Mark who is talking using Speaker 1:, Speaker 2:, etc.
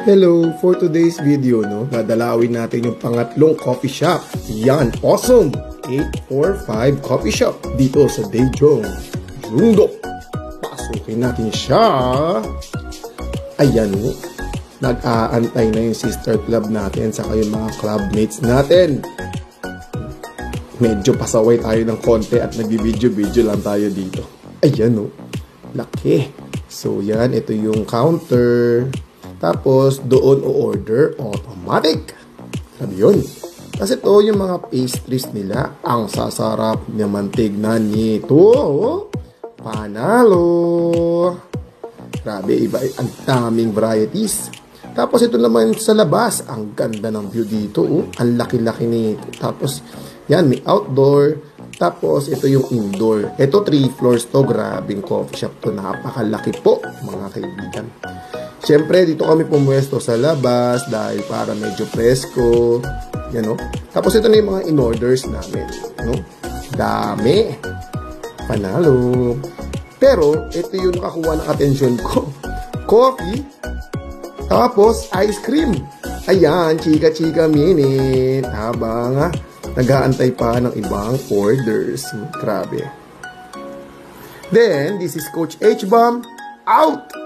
Speaker 1: Hello! For today's video, dadalawin natin yung pangatlong coffee shop. Yan, awesome! 845 Coffee Shop dito sa Daejeon, Yongdong. Pasukin natin siya. Ayan, nag-aantay na yung sister club natin saka yung mga clubmates natin. Medyo pasaway tayo ng konti at nag-video-video lang tayo dito. Ayan, laki. So, yan, ito yung counter. Tapos, doon o-order automatic. Sabi yun. Kasi ito yung mga pastries nila. Ang sasarap naman tignan nito. Panalo. Grabe, iba. Ang daming varieties. Tapos, ito naman sa labas. Ang ganda ng view dito. Ang laki-laki nito. Tapos, yan, may outdoor. Tapos, ito yung indoor. Ito, 3 floors to. Grabing coffee shop to. Napakalaki po, mga kaibigan. Siyempre, dito kami pumuesto sa labas dahil para medyo presko. Yan, Tapos, ito na yung mga in-orders namin. Dami. Panalo. Pero, ito yung nakakuha ng atensyon ko. Coffee. Tapos, ice cream. Ayan, chika-chika minute. Habang nag-aantay pa ng ibang orders. Grabe. Then, this is Coach H-Bomb. Out!